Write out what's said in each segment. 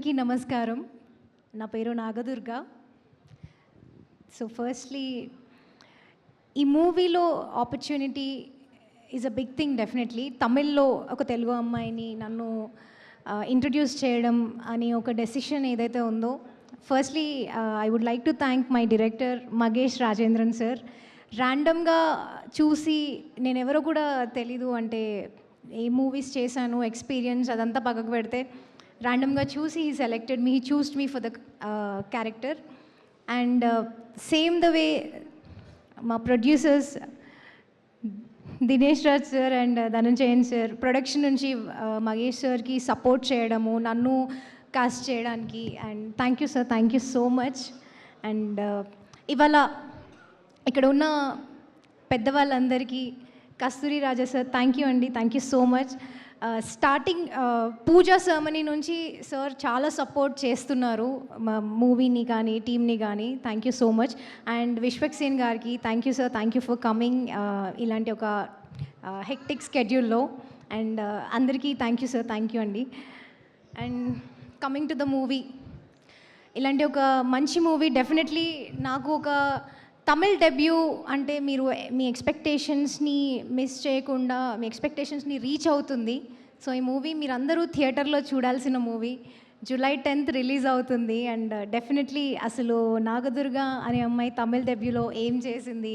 అందరికీ నమస్కారం. నా పేరు నాగదుర్గ. సో ఫస్ట్లీ ఈ మూవీలో opportunity is a big thing definitely. తమిళ్లో ఒక తెలుగు అమ్మాయిని నన్ను ఇంట్రడ్యూస్ చేయడం అని ఒక డెసిషన్ ఏదైతే ఉందో, firstly I would like to thank my director Magesh Rajendran sir. ర్యాండమ్గా చూసి నేనెవరో కూడా తెలీదు, అంటే ఏ మూవీస్ చేశాను ఎక్స్పీరియన్స్ అదంతా పక్కకు పెడితే ర్యాండమ్గా చూసి he selected me, he చూస్డ్ me for the character. And same the way మా producers Dinesh Raj sir and Dhananjayan sir production నుంచి మగేష్ సార్కి సపోర్ట్ చేయడము, నన్ను కాస్ట్ చేయడానికి. And thank you sir, thank you so much. And ఇవాళ ఇక్కడ ఉన్న పెద్దవాళ్ళందరికీ, కస్తూరి రాజా సార్ థ్యాంక్ యూ అండి, thank you so much. Starting Pooja ceremony నుంచి సార్ చాలా సపోర్ట్ చేస్తున్నారు మా మూవీని కానీ టీమ్ని కానీ. Thank you so much. And Vishwaksen గారికి thank you sir, thank you for coming ఇలాంటి ఒక హెక్టిక్ స్కెడ్యూల్లో. అండ్ అందరికీ thank you sir, thank you అండి. And coming to the movie, ఇలాంటి ఒక మంచి మూవీ డెఫినెట్లీ నాకు ఒక తమిళ్ డెబ్యూ అంటే మీరు మీ ఎక్స్పెక్టేషన్స్ని మిస్ చేయకుండా మీ ఎక్స్పెక్టేషన్స్ని రీచ్ అవుతుంది. సో ఈ మూవీ మీరందరూ థియేటర్లో చూడాల్సిన మూవీ. జూలై 10th రిలీజ్ అవుతుంది. అండ్ డెఫినెట్లీ అసలు నాగదుర్గ అనే అమ్మాయి తమిళ్ డెబ్యూలో ఏం చేసింది,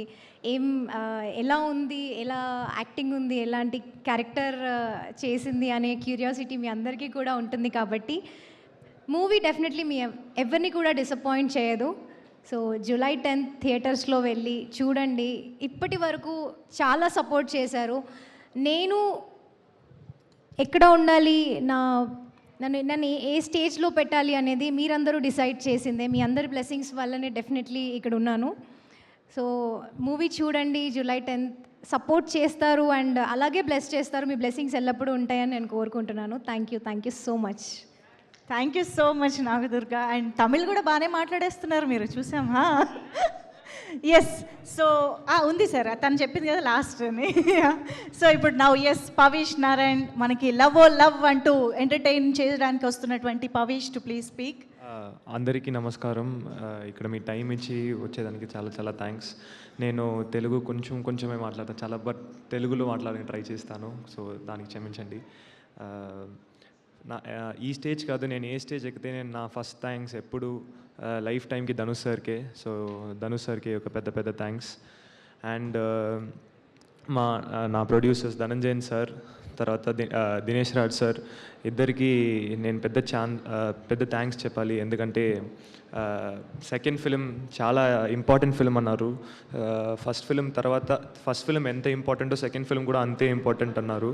ఎలా ఉంది, ఎలా యాక్టింగ్ ఉంది, ఎలాంటి క్యారెక్టర్ చేసింది అనే క్యూరియాసిటీ మీ అందరికీ కూడా ఉంటుంది. కాబట్టి మూవీ డెఫినెట్లీ మీ ఎవరిని కూడా డిసప్పాయింట్ చేయదు. సో జూలై 10th థియేటర్స్లో వెళ్ళి చూడండి. ఇప్పటి వరకు చాలా సపోర్ట్ చేశారు. నేను ఎక్కడ ఉండాలి, నన్ను ఏ స్టేజ్లో పెట్టాలి అనేది మీరందరూ డిసైడ్ చేసిందే. మీ అందరి బ్లెస్సింగ్స్ వల్లనే డెఫినెట్లీ ఇక్కడ ఉన్నాను. సో మూవీ చూడండి, జూలై 10th సపోర్ట్ చేస్తారు అండ్ అలాగే బ్లెస్ చేస్తారు. మీ బ్లెస్సింగ్స్ ఎల్లప్పుడూ ఉంటాయని నేను కోరుకుంటున్నాను. Thank you so much. Thank you so much Nagadurga. And Tamil కూడా బాగానే మాట్లాడేస్తున్నారు మీరు, చూసామా? ఎస్. సో ఉంది సార్, తను చెప్పింది కదా లాస్ట్ అని. సో ఇప్పుడు పవిష్ నారాయణ్ మనకి లవ్ అంటూ ఎంటర్టైన్ చేయడానికి వస్తున్నటువంటి పవిష్ టు ప్లీజ్ స్పీక్. అందరికీ నమస్కారం. ఇక్కడ మీ టైం ఇచ్చి వచ్చేదానికి చాలా చాలా థ్యాంక్స్. నేను తెలుగు కొంచెమే మాట్లాడతాను బట్ తెలుగులో మాట్లాడడానికి ట్రై చేస్తాను, సో దానికి క్షమించండి. ఈ స్టేజ్ కాదు, నేను ఏ స్టేజ్ ఎక్కితే నేను నా ఫస్ట్ థ్యాంక్స్ ఎప్పుడు లైఫ్ టైంకి ధనుష్ సార్కే. సో ధనుష్ సార్కి ఒక పెద్ద థ్యాంక్స్. అండ్ నా ప్రొడ్యూసర్స్ ధనంజయన్ సార్, తర్వాత దినేష్ రాజ్ సార్, ఇద్దరికి నేను పెద్ద థ్యాంక్స్ చెప్పాలి. ఎందుకంటే సెకండ్ ఫిలిం చాలా ఇంపార్టెంట్ ఫిలిం అన్నారు. ఫస్ట్ ఫిలిం ఎంత ఇంపార్టెంటో సెకండ్ ఫిలిం కూడా అంతే ఇంపార్టెంట్ అన్నారు.